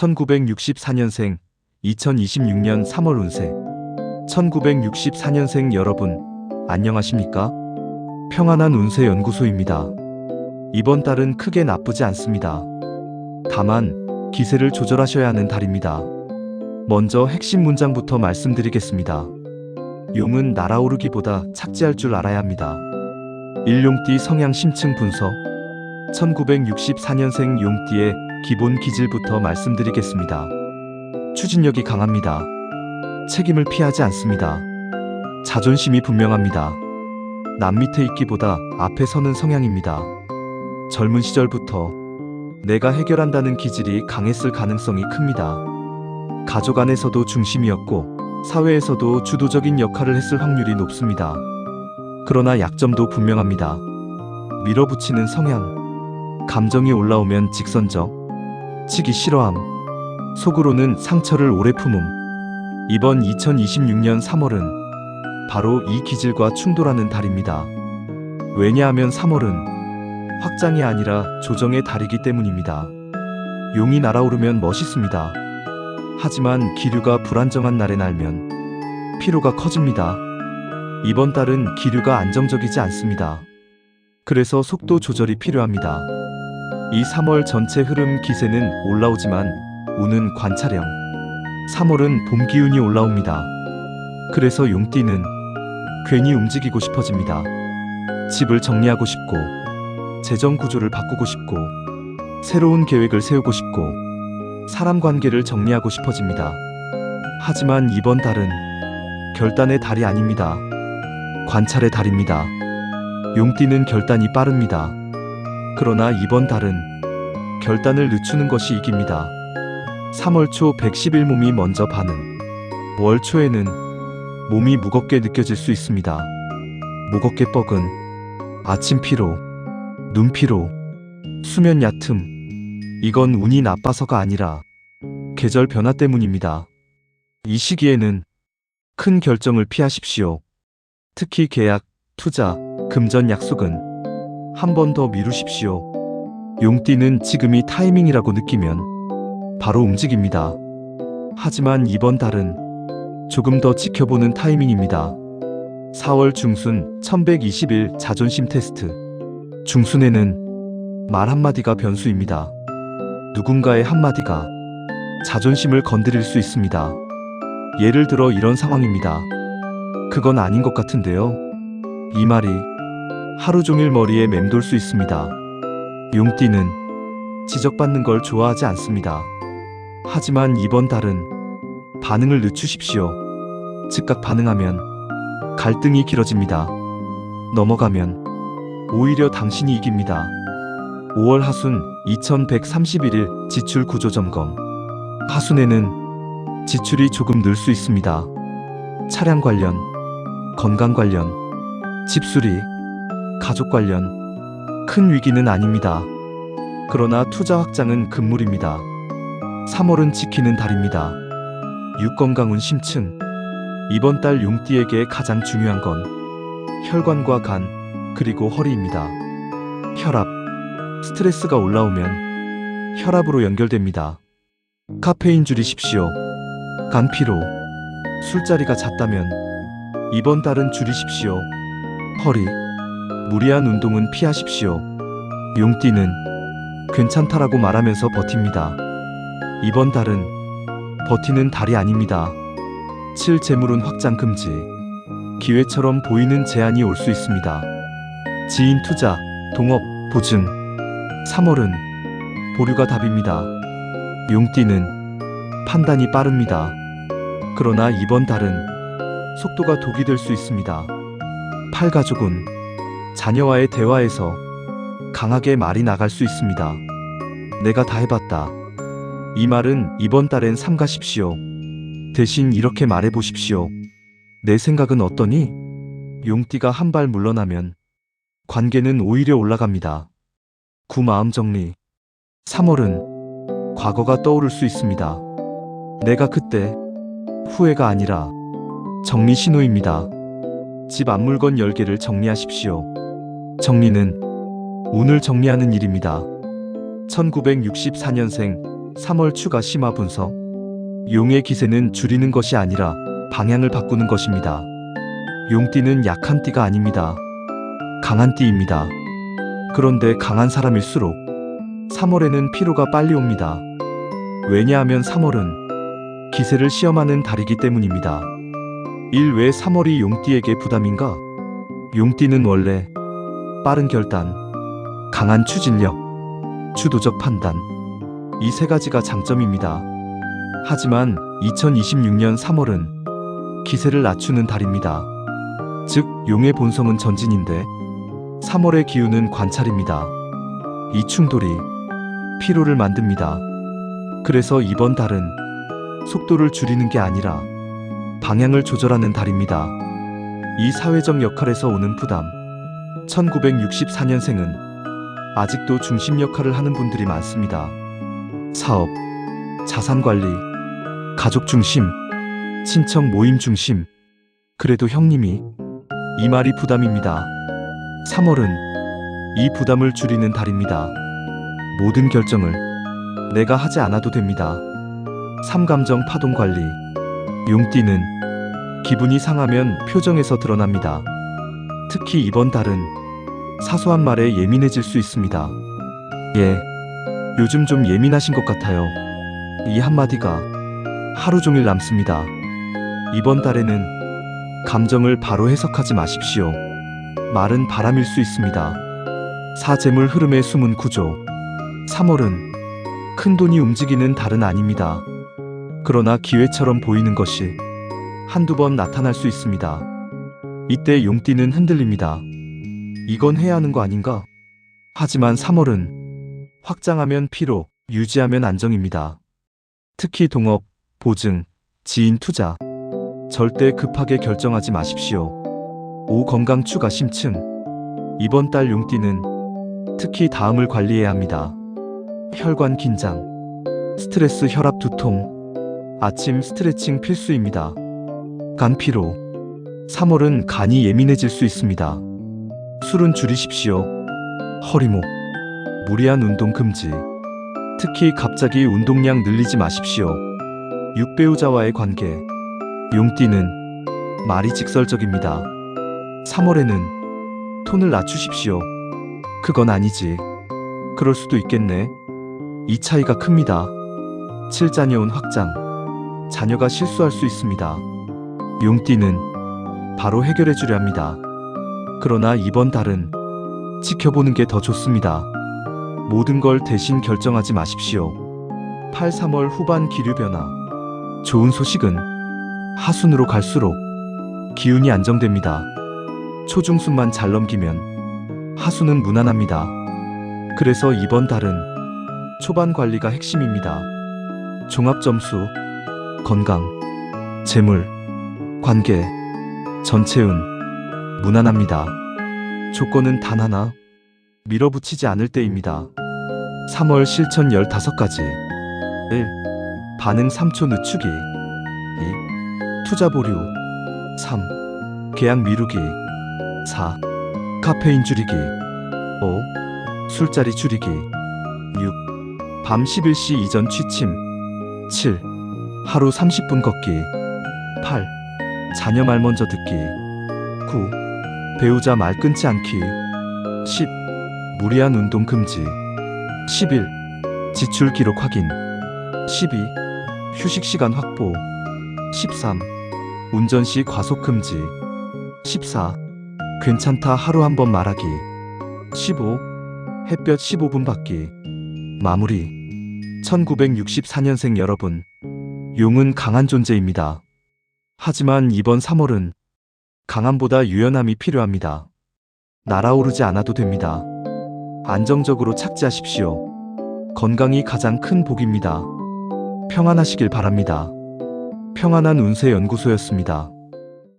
1964년생 2026년 3월 운세. 1964년생 여러분, 안녕하십니까? 평안한 운세 연구소입니다. 이번 달은 크게 나쁘지 않습니다. 다만 기세를 조절하셔야 하는 달입니다. 먼저 핵심 문장부터 말씀드리겠습니다. 용은 날아오르기보다 착지할 줄 알아야 합니다. 일용띠 성향 심층 분석. 1964년생 용띠의 기본 기질부터 말씀드리겠습니다. 추진력이 강합니다. 책임을 피하지 않습니다. 자존심이 분명합니다. 남 밑에 있기보다 앞에 서는 성향입니다. 젊은 시절부터 내가 해결한다는 기질이 강했을 가능성이 큽니다. 가족 안에서도 중심이었고 사회에서도 주도적인 역할을 했을 확률이 높습니다. 그러나 약점도 분명합니다. 밀어붙이는 성향. 감정이 올라오면 직선적, 치기 싫어함, 속으로는 상처를 오래 품음. 이번 2026년 3월은 바로 이 기질과 충돌하는 달입니다. 왜냐하면 3월은 확장이 아니라 조정의 달이기 때문입니다. 용이 날아오르면 멋있습니다. 하지만 기류가 불안정한 날에 날면 피로가 커집니다. 이번 달은 기류가 안정적이지 않습니다. 그래서 속도 조절이 필요합니다. 이 3월 전체 흐름 기세는 올라오지만 운은 관찰형. 3월은 봄 기운이 올라옵니다. 그래서 용띠는 괜히 움직이고 싶어집니다. 집을 정리하고 싶고, 재정 구조를 바꾸고 싶고, 새로운 계획을 세우고 싶고, 사람 관계를 정리하고 싶어집니다. 하지만 이번 달은 결단의 달이 아닙니다. 관찰의 달입니다. 용띠는 결단이 빠릅니다. 그러나 이번 달은 결단을 늦추는 것이 이깁니다. 3월 초 110일 몸이 먼저 반응. 월 초에는 몸이 무겁게 느껴질 수 있습니다. 무겁게 뻐근, 아침 피로, 눈 피로, 수면 얕음. 이건 운이 나빠서가 아니라 계절 변화 때문입니다. 이 시기에는 큰 결정을 피하십시오. 특히 계약, 투자, 금전 약속은 한 번 더 미루십시오. 용띠는 지금이 타이밍이라고 느끼면 바로 움직입니다. 하지만 이번 달은 조금 더 지켜보는 타이밍입니다. 4월 중순 1120일 자존심 테스트. 중순에는 말 한마디가 변수입니다. 누군가의 한마디가 자존심을 건드릴 수 있습니다. 예를 들어 이런 상황입니다. 그건 아닌 것 같은데요. 이 말이 하루 종일 머리에 맴돌 수 있습니다. 용띠는 지적받는 걸 좋아하지 않습니다. 하지만 이번 달은 반응을 늦추십시오. 즉각 반응하면 갈등이 길어집니다. 넘어가면 오히려 당신이 이깁니다. 5월 하순 2131일 지출 구조 점검. 하순에는 지출이 조금 늘 수 있습니다. 차량 관련, 건강 관련, 집수리, 가족 관련. 큰 위기는 아닙니다. 그러나 투자 확장은 금물입니다. 3월은 지키는 달입니다. 육건강운 심층. 이번 달 용띠에게 가장 중요한 건 혈관과 간, 그리고 허리입니다. 혈압. 스트레스가 올라오면 혈압으로 연결됩니다. 카페인 줄이십시오. 간 피로. 술자리가 잦다면 이번 달은 줄이십시오. 허리. 무리한 운동은 피하십시오. 용띠는 괜찮다라고 말하면서 버팁니다. 이번 달은 버티는 달이 아닙니다. 7 재물운 확장 금지. 기회처럼 보이는 제한이 올 수 있습니다. 지인 투자, 동업, 보증. 3월은 보류가 답입니다. 용띠는 판단이 빠릅니다. 그러나 이번 달은 속도가 독이 될 수 있습니다. 8 가족운. 자녀와의 대화에서 강하게 말이 나갈 수 있습니다. 내가 다 해봤다. 이 말은 이번 달엔 삼가십시오. 대신 이렇게 말해보십시오. 내 생각은 어떠니? 용띠가 한 발 물러나면 관계는 오히려 올라갑니다. 마음 정리. 3월은 과거가 떠오를 수 있습니다. 내가 그때. 후회가 아니라 정리 신호입니다. 집 앞 물건 10개를 정리하십시오. 정리는 운을 정리하는 일입니다. 1964년생 3월 추가 심화 분석. 용의 기세는 줄이는 것이 아니라 방향을 바꾸는 것입니다. 용띠는 약한 띠가 아닙니다. 강한 띠입니다. 그런데 강한 사람일수록 3월에는 피로가 빨리 옵니다. 왜냐하면 3월은 기세를 시험하는 달이기 때문입니다. 왜 3월이 용띠에게 부담인가? 용띠는 원래 빠른 결단, 강한 추진력, 주도적 판단, 이 세 가지가 장점입니다. 하지만 2026년 3월은 기세를 낮추는 달입니다. 즉, 용의 본성은 전진인데 3월의 기운은 관찰입니다. 이 충돌이 피로를 만듭니다. 그래서 이번 달은 속도를 줄이는 게 아니라 방향을 조절하는 달입니다. 이 사회적 역할에서 오는 부담. 1964년생은 아직도 중심 역할을 하는 분들이 많습니다. 사업, 자산 관리, 가족 중심, 친척 모임 중심. 그래도 형님이, 이 말이 부담입니다. 3월은 이 부담을 줄이는 달입니다. 모든 결정을 내가 하지 않아도 됩니다. 삼감정 파동 관리. 용띠는 기분이 상하면 표정에서 드러납니다. 특히 이번 달은 사소한 말에 예민해질 수 있습니다. 요즘 좀 예민하신 것 같아요. 이 한마디가 하루 종일 남습니다. 이번 달에는 감정을 바로 해석하지 마십시오. 말은 바람일 수 있습니다. 사재물 흐름의 숨은 구조. 3월은 큰 돈이 움직이는 달은 아닙니다. 그러나 기회처럼 보이는 것이 한두 번 나타날 수 있습니다. 이때 용띠는 흔들립니다. 이건 해야 하는 거 아닌가? 하지만 3월은 확장하면 피로, 유지하면 안정입니다. 특히 동업, 보증, 지인 투자. 절대 급하게 결정하지 마십시오. 건강 추가 심층. 이번 달 용띠는 특히 다음을 관리해야 합니다. 혈관 긴장, 스트레스 혈압 두통, 아침 스트레칭 필수입니다. 간 피로. 3월은 간이 예민해질 수 있습니다. 술은 줄이십시오. 허리목, 무리한 운동 금지. 특히 갑자기 운동량 늘리지 마십시오. 육배우자와의 관계. 용띠는 말이 직설적입니다. 3월에는 톤을 낮추십시오. 그건 아니지. 그럴 수도 있겠네. 이 차이가 큽니다. 7자녀운 확장. 자녀가 실수할 수 있습니다. 용띠는 바로 해결해 주려 합니다. 그러나 이번 달은 지켜보는 게 더 좋습니다. 모든 걸 대신 결정하지 마십시오. 3월 후반 기류 변화. 좋은 소식은 하순으로 갈수록 기운이 안정됩니다. 초중순만 잘 넘기면 하순은 무난합니다. 그래서 이번 달은 초반 관리가 핵심입니다. 종합점수, 건강, 재물, 관계, 전체운 무난합니다. 조건은 단 하나, 밀어붙이지 않을 때입니다. 3월 실천 15가지. 1. 반응 3초 늦추기. 2. 투자 보류. 3. 계약 미루기. 4. 카페인 줄이기. 5. 술자리 줄이기. 6. 밤 11시 이전 취침. 7. 하루 30분 걷기. 8. 자녀 말 먼저 듣기. 9. 배우자 말 끊지 않기. 10. 무리한 운동 금지. 11. 지출 기록 확인. 12. 휴식 시간 확보. 13. 운전 시 과속 금지. 14. 괜찮다 하루 한 번 말하기. 15. 햇볕 15분 받기. 마무리. 1964년생 여러분, 용은 강한 존재입니다. 하지만 이번 3월은 강함보다 유연함이 필요합니다. 날아오르지 않아도 됩니다. 안정적으로 착지하십시오. 건강이 가장 큰 복입니다. 평안하시길 바랍니다. 평안한 운세 연구소였습니다.